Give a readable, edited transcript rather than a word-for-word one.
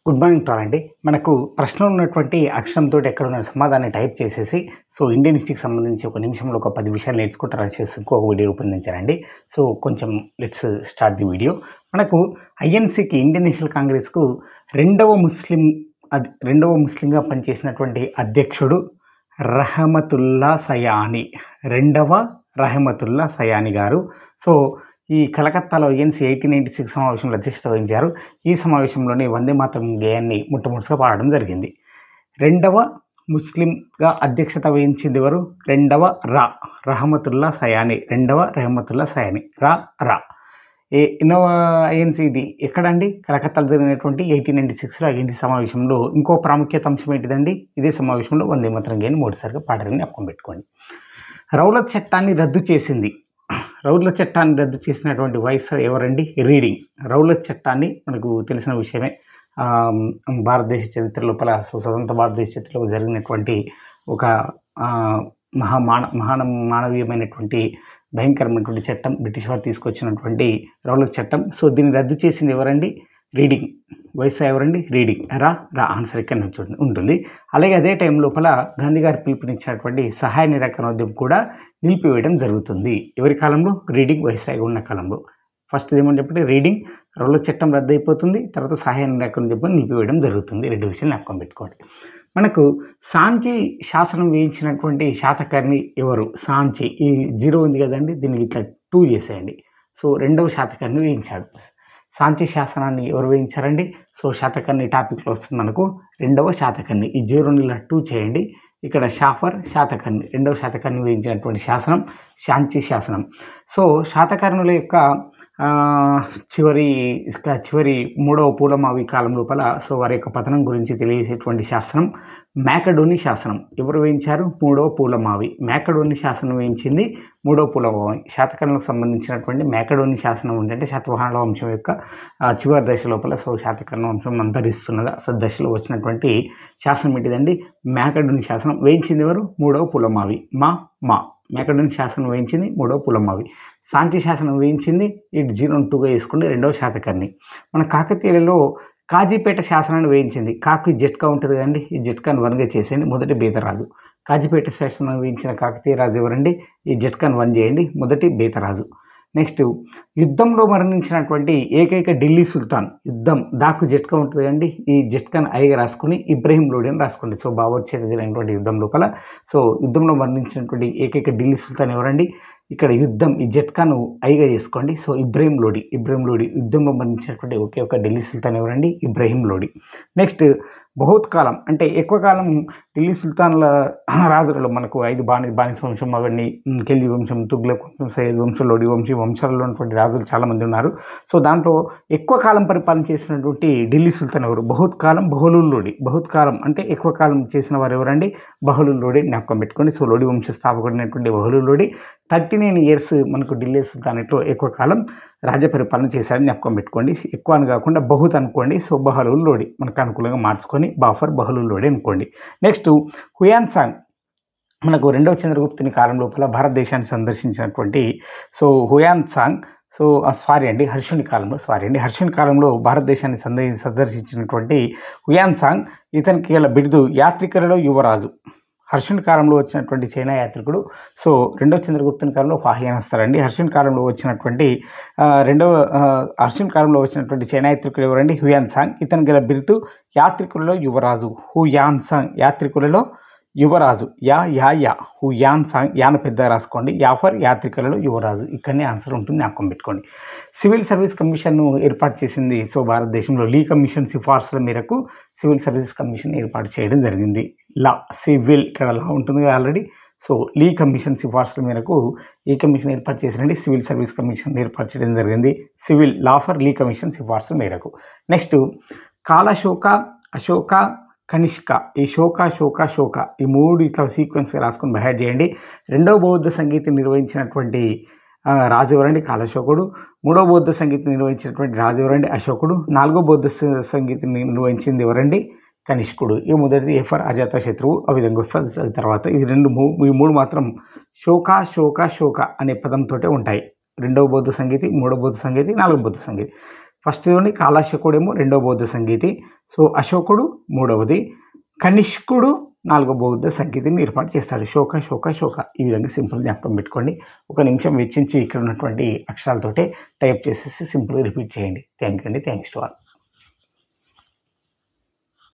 Good morning to all అండి. మనకు ప్రశ్నలో ఉన్నటువంటి అక్షరంతో ఎక్కడ ఉన్న సమాధానాన్ని టైప్ చేసేసి ఇండియన్ హిస్టరీకి సంబంధించి ఒక నిమిషంలో ఒక 10 విషయాలు నేర్చుకుంటారని చేసి ఇంకొక వీడియో రూపొందించారండి. కొంచెం లెట్స్ స్టార్ట్ ది వీడియో. మనకు ఐఎన్సీకి ఇండియన్ నేషనల్ కాంగ్రెస్కు రెండవ ముస్లింగా పనిచేసినటువంటి అధ్యక్షుడు రహమతుల్లా సయానీ. రెండవ రహమతుల్లా సయానీ గారు. ఈ కలకత్తాలో ఐఎన్సీ 1896 సమావేశంలో అధ్యక్షత వహించారు. ఈ సమావేశంలోనే వందే మాతరం గేయాన్ని మొట్టమొదటిగా పాడడం జరిగింది. రెండవ ముస్లింగా అధ్యక్షత వహించింది ఎవరు? రహమతుల్లా సయానీ. రెండవ రహమతుల్లా సయానీ. ఎన్నవ ఐఎన్సీ ఇది ఎక్కడండి? కలకత్తాలో జరిగినటువంటి 1896లో ఐఎన్సీ సమావేశంలో. ఇంకో ప్రాముఖ్యత అంశం ఏంటిదండి? ఇదే సమావేశంలో వందే మాతరం గేయాన్ని మొదటిసారిగా పాడారని జ్ఞాపకం పెట్టుకోండి. రౌలత్ చట్టాన్ని రద్దు చేసింది. రౌలత్ చట్టాన్ని రద్దు చేసినటువంటి వైస్రాయ్ ఎవరండి? రీడింగ్. రౌలత్ చట్టాన్ని మనకు తెలిసిన విషయమే. భారతదేశ చరిత్ర లోపల స్వతంత్ర భారతదేశ చరిత్రలో జరిగినటువంటి ఒక మానవీయమైనటువంటి భయంకరమైనటువంటి చట్టం. బ్రిటిష్ వారు తీసుకొచ్చినటువంటి రౌలత్ చట్టం. దీన్ని రద్దు చేసింది ఎవరండి? రీడింగ్. వైస్రాయ్ ఎవరండి? రీడింగ్. ఆన్సర్ ఇక్కడ ఉంటుంది. అలాగే అదే టైం లోపల గాంధీ గారు పిలుపునిచ్చినటువంటి సహాయ నిరాకరణ ఉద్యమం కూడా నిలిపివేయడం జరుగుతుంది. ఎవరి కాలంలో? రీడింగ్ వైస్రాయ్ ఉన్న కాలంలో. ఫస్ట్ ఏమని చెప్పండి? రీడింగ్, రౌలత్ చట్టం రద్దు అయిపోతుంది. తర్వాత సహాయ నిరాకరణ ఉద్యమం నిలిపివేయడం జరుగుతుంది. రెండు విషయాలు జ్ఞాపకం పెట్టుకోండి. మనకు సాంచి శాసనం వేయించినటువంటి శాతకర్ణి ఎవరు? సాంచి. ఈ 0 ఉంది కదండి, దీన్ని ఇట్లా 2 చేసేయండి. రెండవ శాతకర్ణి వేయించాడు. సాంచి శాసనాన్ని ఎవరు వేయించారండి? శాతకర్ణి టాపిక్లో వస్తుంది మనకు. రెండవ శాతకర్ణి. ఈ 0ని ఇలా 2 చేయండి. ఇక్కడ శాతకర్ణి. రెండవ శాతకర్ణి వేయించినటువంటి శాసనం సాంచి శాసనం. శాతకర్ణుల యొక్క చివరి 3వ పూలమావి కాలం లోపల వారి యొక్క పతనం గురించి తెలియజేసేటువంటి శాసనం మ్యాకడోని శాసనం. ఎవరు వేయించారు? 3వ పూలమావి. మ్యాకడోని శాసనం వేయించింది 3వ పూలమావి. శాతకర్ణులకు సంబంధించినటువంటి మ్యాకడోని శాసనం ఏంటంటే శాతవాహనుల వంశం యొక్క చివరి దశ లోపల శాతకర్ణ వంశం అంతరిస్తున్నది. అసలు దశలో వచ్చినటువంటి శాసనం ఏంటిదండి? మ్యాకడోని శాసనం. వేయించింది ఎవరు? 3వ పూలమావి. మ్యాకడోని శాసనం వేయించింది 3వ పూలమావి. సాంచి శాసనం వేయించింది 0ని 2గా వేసుకుంటే రెండవ శాతకర్ణి. మన కాకతీయులలో కాజీపేట శాసనాన్ని వేయించింది. కాకి జట్కా ఉంటుంది కదండి, ఈ జట్కాను 1గా చేసేయండి. మొదటి బేతరాజు. కాజీపేట శాసనం వేయించిన కాకతీయ రాజు ఎవరండి? ఈ జట్కాను 1 చేయండి. మొదటి బేతరాజు. నెక్స్ట్, యుద్ధంలో మరణించినటువంటి ఏకైక ఢిల్లీ సుల్తాన్. దాకు జట్కా ఉంటుంది కదండి, ఈ జట్కాను 5గా రాసుకొని ఇబ్రహీం లోడి అని రాసుకోండి. బాబర్ చేత జరిగినటువంటి యుద్ధం లోపల యుద్ధంలో మరణించినటువంటి ఏకైక ఢిల్లీ సుల్తాన్ ఎవరండి? ఇక్కడ ఈ జట్కాను 5గా చేసుకోండి. ఇబ్రహీం లోడి. యుద్ధంలో మరణించినటువంటి ఒకే ఒక ఢిల్లీ సుల్తాన్ ఎవరండి? ఇబ్రహీం లోడి. నెక్స్ట్, బహుత్ కాలం అంటే ఎక్కువ కాలం ఢిల్లీ సుల్తాన్ల రాజులలో మనకు 5 బానిస వంశం, అవన్నీ ఖిల్జీ వంశం, తుగ్లక్ వంశం, సయ్యద్ వంశం, లోడి వంశాలలో ఉన్నటువంటి రాజులు చాలామంది ఉన్నారు. దాంట్లో ఎక్కువ కాలం పరిపాలన చేసినటువంటి ఢిల్లీ సుల్తాన్ ఎవరు? బహుత్ కాలం బహలుల్ లోడి. బహుత్ కాలం అంటే ఎక్కువ కాలం చేసిన వారు ఎవరండి? బహలుల్ లోడి. జ్ఞాపకం పెట్టుకోండి. లోడి వంశ స్థాపకుడైనటువంటి బహలుల్ లోడి 39 years మనకు ఢిల్లీ సుల్తానేట్లో ఎక్కువ కాలం రాజ్య పరిపాలన చేశారని జ్ఞాపకం పెట్టుకోండి. ఎక్కువ అని కాకుండా బహుత్ అనుకోండి. బహలుల్ లోడి మనకు అనుకూలంగా మార్చుకొని బాఫర్ బహలుల్ లోడి అనుకోండి. Next, Hiuen Tsang. మనకు 2వ చంద్రగుప్తుని కాలం లోపల భారతదేశాన్ని సందర్శించినటువంటి హుయాన్ సాంగ్. హర్షుని కాలంలో భారతదేశాన్ని సందర్శించినటువంటి హుయాన్ సాంగ్. ఇతనికి గల బిరుదు యాత్రికులలో యువరాజు. హర్షుని కాలంలో వచ్చినటువంటి చైనా యాత్రికుడు. 2వ చంద్రగుప్తుని కాలంలో ఫాహియాన్ వస్తారండి. హర్షుని కాలంలో వచ్చినటువంటి చైనా యాత్రికుడు ఎవరండి? Hiuen Tsang. ఇతని గల బిరుదు యాత్రికులలో యువరాజు. హుయాన్ సాంగ్ యాత్రికులలో యువరాజు. Hiuen Tsang. యాను పెద్దగా రాసుకోండి. యాత్రికులలో యువరాజు. ఇక్కడనే ఆన్సర్ ఉంటుంది, జ్ఞాపకం పెట్టుకోండి. సివిల్ సర్వీస్ కమిషన్ను ఏర్పాటు చేసింది భారతదేశంలో. లీ కమిషన్ సిఫార్సుల మేరకు సివిల్ సర్వీస్ కమిషన్ ఏర్పాటు చేయడం జరిగింది. సివిల్ ఇక్కడ ఉంటుంది కదా ఆల్రెడీ. లీ కమిషన్ సిఫార్సుల మేరకు ఈ కమిషన్ ఏర్పాటు చేసినండి. సివిల్ సర్వీస్ కమిషన్ ఏర్పాటు చేయడం జరిగింది. Civil law for Lee commission సిఫార్సుల మేరకు. నెక్స్ట్, కాలశోక, అశోక, కనిష్క. ఈ శోక ఈ 3 ఇట్లా సీక్వెన్స్గా రాసుకొని బైహార్ట్ చేయండి. 2వ బౌద్ధ సంగీతం నిర్వహించినటువంటి రాజు ఎవరండి? కాలశోకుడు. 3వ బౌద్ధ సంగీతం నిర్వహించినటువంటి రాజు ఎవరండి? అశోకుడు. 4వ బౌద్ధ సంగీతం నిర్వహించింది ఎవరండి? కనిష్కుడు. ఈ మొదటిది ఫర్ అజాత శత్రువు. ఆ విధంగా వస్తుంది. తర్వాత ఈ 3 మాత్రం శోక అనే పదంతో ఉంటాయి. 2వ బౌద్ధ సంగీతి, 3వ బౌద్ధ సంగీతి, 4వ బౌద్ధ సంగీతి. ఫస్ట్లోని కాలాశకుడేమో రెండో బౌద్ధ సంగీతి, సో అశోకుడు మూడవది, కనిష్కుడు నాలుగో బౌద్ధ సంగీతిని ఏర్పాటు చేస్తాడు. శోక శోక శోక. ఈ విధంగా సింపుల్ జ్ఞాపకం పెట్టుకోండి. ఒక నిమిషం వెచ్చించి ఇక్కడ ఉన్నటువంటి అక్షరాలతోటే టైప్ చేసేసి సింపుల్గా రిపీట్ చేయండి. థ్యాంక్ యూ అండి. Thanks to all.